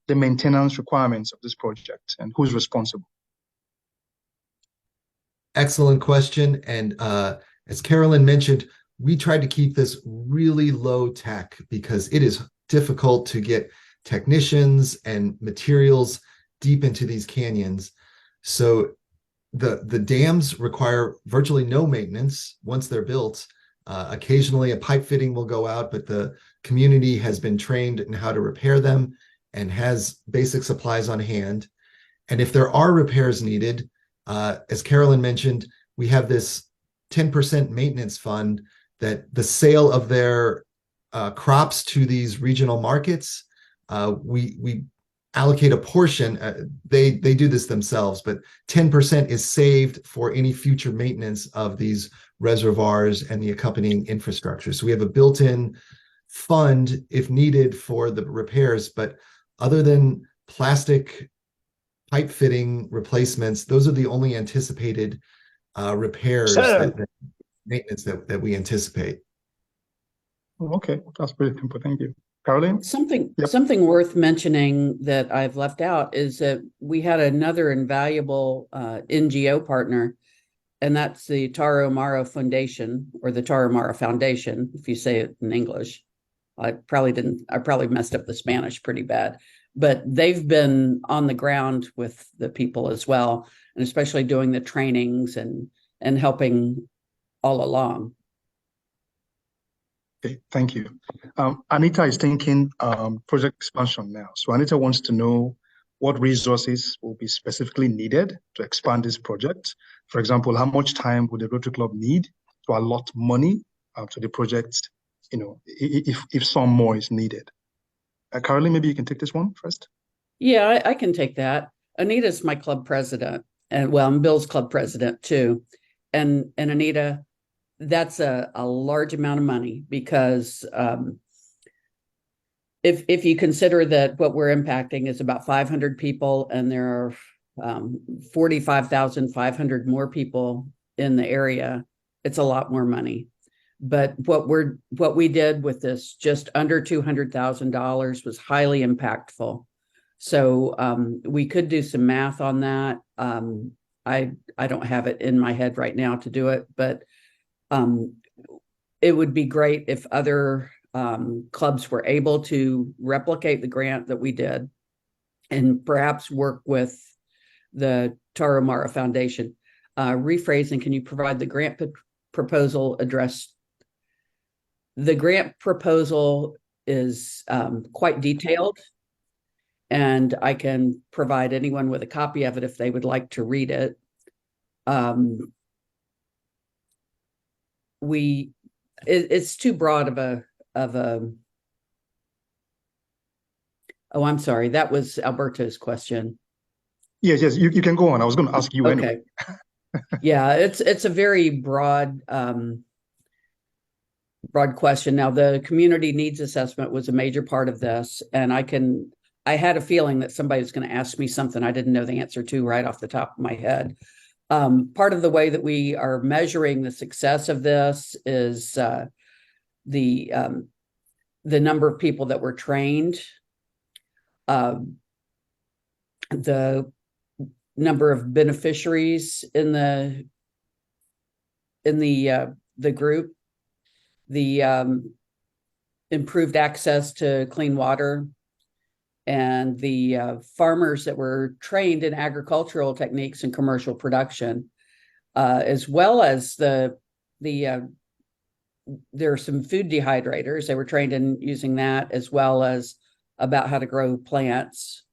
the maintenance requirements of this project and who's responsible? Excellent question. And as Carolyn mentioned, we tried to keep this really low tech because it is difficult to get technicians and materials deep into these canyons. So the dams require virtually no maintenance once they're built. Occasionally a pipe fitting will go out, but the community has been trained in how to repair them and has basic supplies on hand. And if there are repairs needed, as Carolyn mentioned, we have this 10% maintenance fund that the sale of their crops to these regional markets, we allocate a portion. They do this themselves, but 10% is saved for any future maintenance of these reservoirs and the accompanying infrastructure. So we have a built-in fund if needed for the repairs, but other than plastic pipe fitting replacements, those are the only anticipated repairs that maintenance that we anticipate. Okay, that's pretty simple. Thank you. Caroline? Something worth mentioning that I've left out is that we had another invaluable NGO partner, and that's the Tarahumara Foundation, or the Tarahumara Foundation, if you say it in English. I probably messed up the Spanish pretty bad, but they've been on the ground with the people as well, and especially doing the trainings and helping all along. Okay, thank you. Anita is thinking project expansion now. So Anita wants to know what resources will be specifically needed to expand this project. For example, how much time would the Rotary Club need to allot money to the project, if some more is needed? Caroline, maybe you can take this one first. Yeah, I can take that. Anita's my club president, and well, I'm Bill's club president too. And Anita, that's a large amount of money because if you consider that what we're impacting is about 500 people and there are 45,500 more people in the area, it's a lot more money. But what we did with this just under $200,000 was highly impactful. So we could do some math on that. I don't have it in my head right now to do it, but it would be great if other clubs were able to replicate the grant that we did and perhaps work with the Tarahumara Foundation. Rephrasing, can you provide the grant proposal address? The grant proposal is quite detailed, and I can provide anyone with a copy of it if they would like to read it. It's too broad of a oh, I'm sorry, that was Alberto's question. Yes, you can go on. I was going to ask you anyway. Yeah, it's a very broad question. Now, the community needs assessment was a major part of this, and I had a feeling that somebody was going to ask me something I didn't know the answer to right off the top of my head. Part of the way that we are measuring the success of this is the number of people that were trained, the number of beneficiaries in the group, the improved access to clean water, and the farmers that were trained in agricultural techniques and commercial production, as well as there are some food dehydrators. They were trained in using that, as well as about how to grow plants.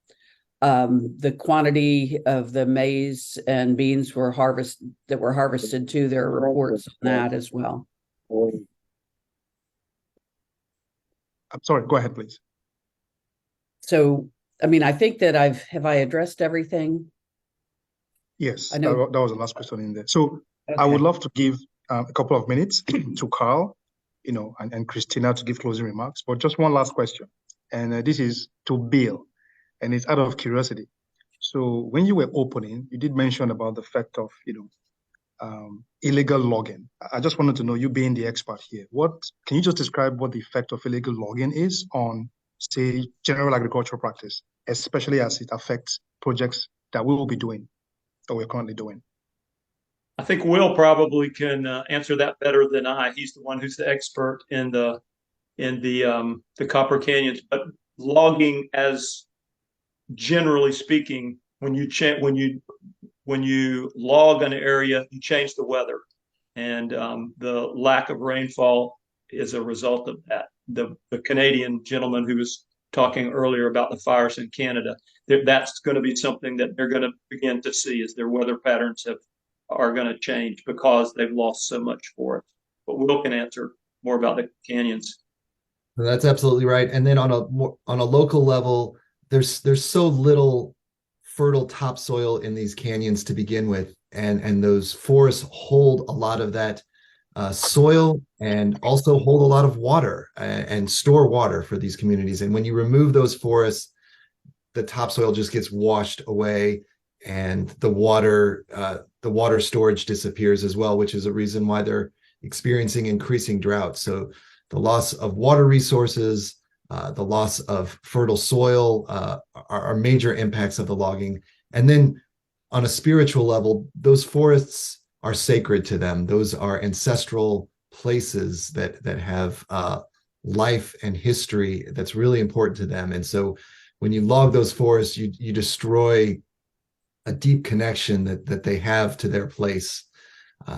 The quantity of the maize and beans that were harvested too. There are reports on that as well. I'm sorry, go ahead, please. So, I mean, I think that have I addressed everything? Yes, that was the last question in there. So okay. I would love to give a couple of minutes to Carl, and Christina to give closing remarks, but just one last question. And this is to Bill, and it's out of curiosity. So when you were opening, you did mention about the fact of, illegal logging. I just wanted to know, you being the expert here, can you just describe what the effect of illegal logging is on, say, general agricultural practice, especially as it affects projects that we will be doing, or we're currently doing? I think Will probably can answer that better than I. He's the one who's the expert in the Copper Canyons. But logging, as generally speaking, when you log an area, you change the weather, and the lack of rainfall is a result of that. The Canadian gentleman who was talking earlier about the fires in Canada, that's going to be something that they're going to begin to see as their weather patterns are going to change because they've lost so much forest. But Will can answer more about the canyons. That's absolutely right. And then on a local level, there's so little fertile topsoil in these canyons to begin with, and those forests hold a lot of that soil and also hold a lot of water and store water for these communities. And when you remove those forests, the topsoil just gets washed away, and the water storage disappears as well, which is a reason why they're experiencing increasing drought. So the loss of water resources, the loss of fertile soil are major impacts of the logging. And then on a spiritual level, those forests are sacred to them. Those are ancestral places that have life and history that's really important to them. And so when you log those forests, you destroy a deep connection that they have to their place.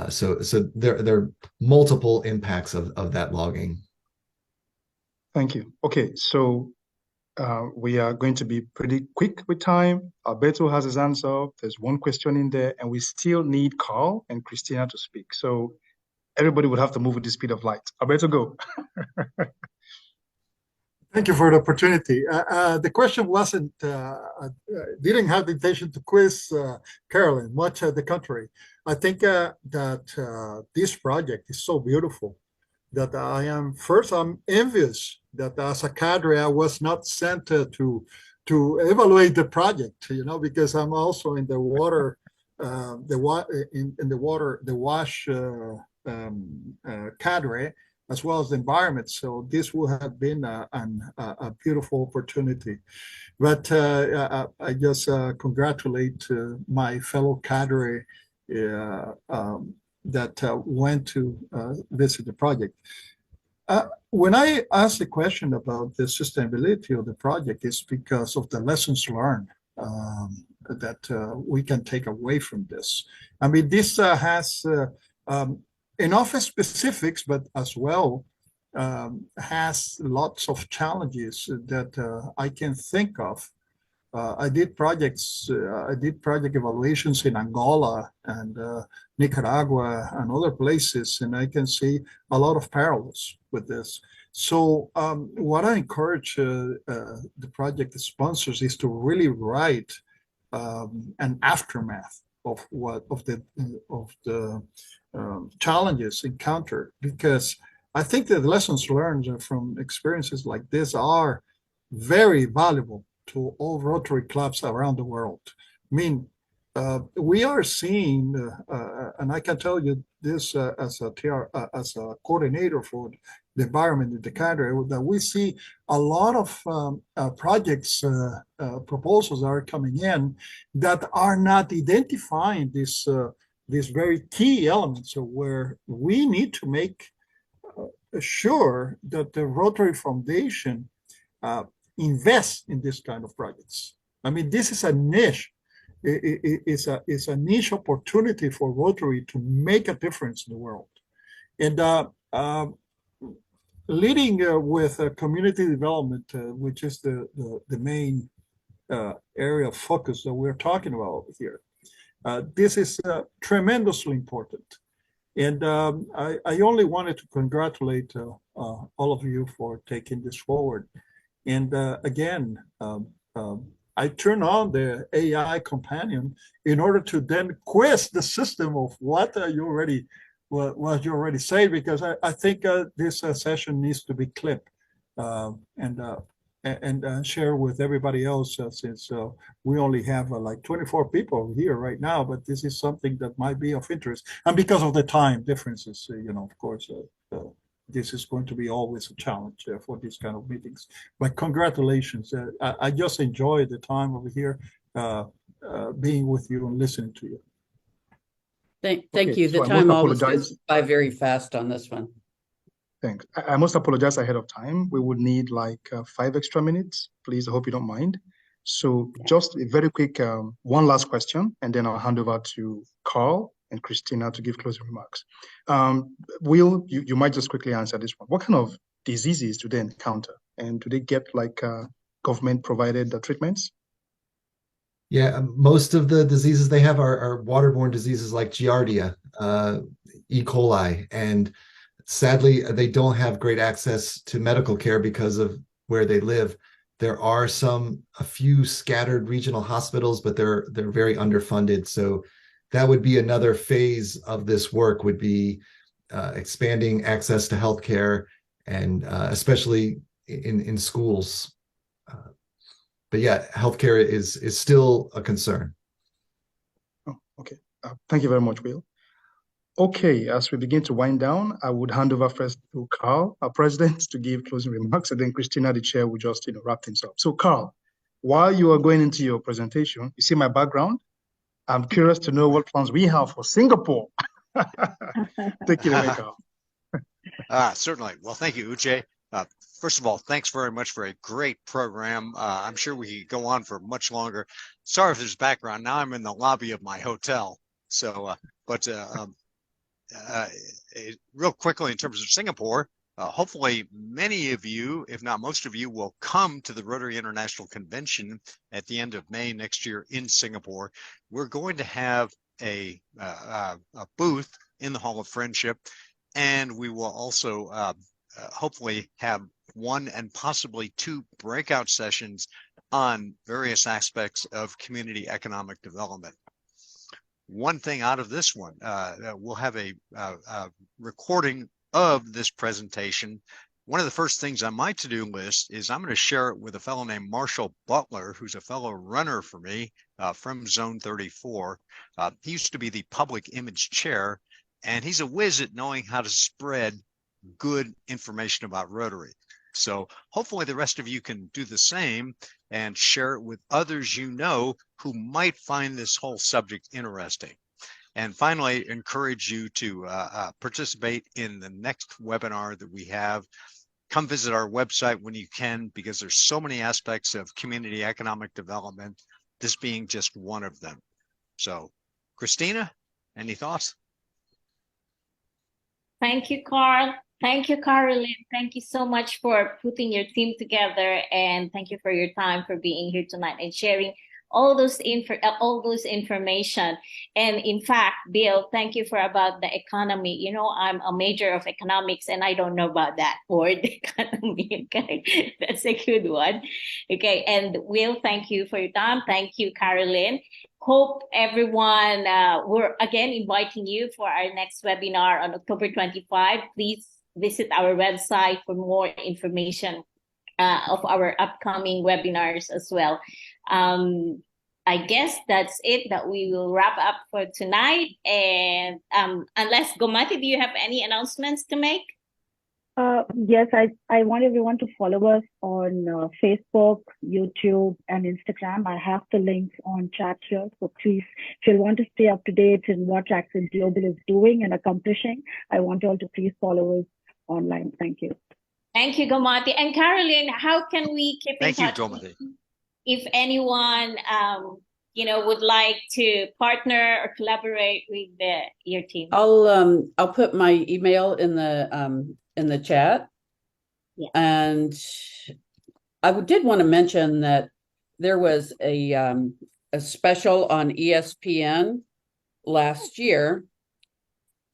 So there are multiple impacts of that logging. Thank you. Okay, so we are going to be pretty quick with time. Alberto has his hands up. There's one question in there, and we still need Carl and Christina to speak. So everybody would have to move with the speed of light. Alberto, go. Thank you for the opportunity. The question didn't have the intention to quiz Carolyn, much the contrary. I think that this project is so beautiful that I'm envious that as a cadre, I was not sent to evaluate the project, because I'm also in the water, the wash cadre, as well as the environment. So this would have been a beautiful opportunity. But I just congratulate my fellow cadre that went to visit the project. When I asked the question about the sustainability of the project, it's because of the lessons learned that we can take away from this. I mean, this has enough specifics, but as well has lots of challenges that I can think of. I did project evaluations in Angola and Nicaragua and other places, and I can see a lot of parallels with this. So what I encourage the project sponsors is to really write an aftermath of the challenges encountered, because I think that the lessons learned from experiences like this are very valuable to all Rotary clubs around the world. I mean, we are seeing, and I can tell you this as a coordinator for the environment in the cadre, that we see a lot of projects, proposals are coming in that are not identifying these very key elements of where we need to make sure that the Rotary Foundation invest in this kind of projects. I mean, this is a niche. It's a niche opportunity for Rotary to make a difference in the world. And leading with community development, which is the main area of focus that we're talking about here, this is tremendously important. And I only wanted to congratulate all of you for taking this forward. And again, I turn on the AI companion in order to then quiz the system of what you already said, because I think this session needs to be clipped and share with everybody else, since we only have like 24 people here right now, but this is something that might be of interest. And because of the time differences, of course, this is going to be always a challenge for these kind of meetings. But congratulations. I just enjoyed the time over here being with you and listening to you. Thank Okay, you. so The I must time always apologize. goes by very fast on this one. Thanks. I must apologize ahead of time. We would need like 5 extra minutes. Please, I hope you don't mind. So just a very quick one last question, and then I'll hand over to Carl and Christina to give closing remarks. Will, you might just quickly answer this one. What kind of diseases do they encounter? And do they get like government-provided treatments? Yeah, most of the diseases they have are waterborne diseases like Giardia, E. coli, and sadly, they don't have great access to medical care because of where they live. There are a few scattered regional hospitals, but they're very underfunded. So that would be another phase of this work, would be expanding access to healthcare, and especially in schools. But yeah, healthcare is still a concern. Oh, okay. Thank you very much, Will. Okay, as we begin to wind down, I would hand over first to Carl, our president, to give closing remarks, and then Christina, the chair, will just wrap things up. So, Carl, while you are going into your presentation, you see my background. I'm curious to know what plans we have for Singapore. Take it away, Carl. Certainly. Well, thank you, Uche. First of all, thanks very much for a great program. I'm sure we could go on for much longer. Sorry if there's background. Now I'm in the lobby of my hotel. So, real quickly, in terms of Singapore, hopefully many of you, if not most of you, will come to the Rotary International Convention at the end of May next year in Singapore. We're going to have a booth in the Hall of Friendship, and we will also hopefully have 1 and possibly 2 breakout sessions on various aspects of community economic development. One thing out of this one, we'll have a recording of this presentation. One of the first things on my to-do list is I'm going to share it with a fellow named Marshall Butler, who's a fellow runner for me from Zone 34. He used to be the public image chair, and he's a whiz at knowing how to spread good information about Rotary. So hopefully the rest of you can do the same and share it with others you know who might find this whole subject interesting. And finally, encourage you to participate in the next webinar that we have. Come visit our website when you can, because there's so many aspects of community economic development, this being just one of them. So, Christina, any thoughts? Thank you, Carl. Thank you, Caroline. Thank you so much for putting your team together, and thank you for your time, for being here tonight and sharing all those information. And in fact, Bill, thank you for about the economy. You know, I'm a major of economics, and I don't know about that word, economy. Okay, that's a good one. Okay, and Will, thank you for your time. Thank you, Caroline. Hope everyone, we're again inviting you for our next webinar on October 25. Please visit our website for more information of our upcoming webinars as well. I guess that's it, that we will wrap up for tonight. And unless, Gomati, do you have any announcements to make? Yes, I want everyone to follow us on Facebook, YouTube, and Instagram. I have the links on chat here. So please, if you want to stay up to date in what RAGCED Global is doing and accomplishing, I want you all to please follow us online. Thank you. Thank you, Gomati. And Caroline, how can we keep in touch? Thank you, Gomati. If anyone would like to partner or collaborate with your team? I'll put my email in the chat. Yeah. And I did want to mention that there was a special on ESPN last year,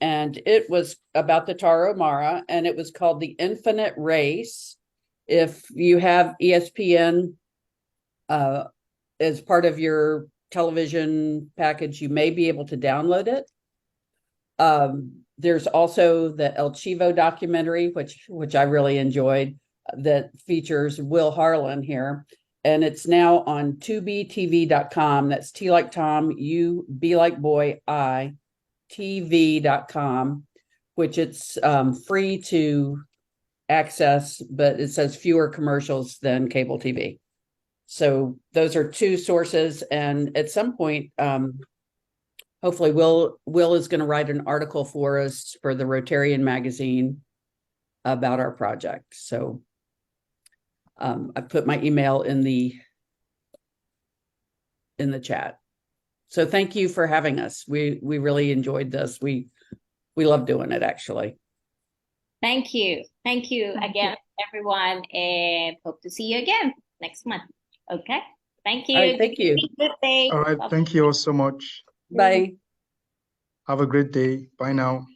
and it was about the Tarahumara, and it was called The Infinite Race. If you have ESPN as part of your television package, you may be able to download it. There's also the El Chivo documentary, which I really enjoyed, that features Will Harlan here. And it's now on tubetv.com. That's T like Tom, U, B like boy, I, TV.com, which it's free to access, but it says fewer commercials than cable TV. So those are 2 sources. And at some point, hopefully Will is going to write an article for us for the Rotarian magazine about our project. So I put my email in the chat. So thank you for having us. We really enjoyed this. We love doing it, actually. Thank you. Thank you again, everyone, and hope to see you again next month. Okay. Thank you. All right, thank you. Good day. All right. Bye. Thank you all so much. Bye. Have a great day. Bye now.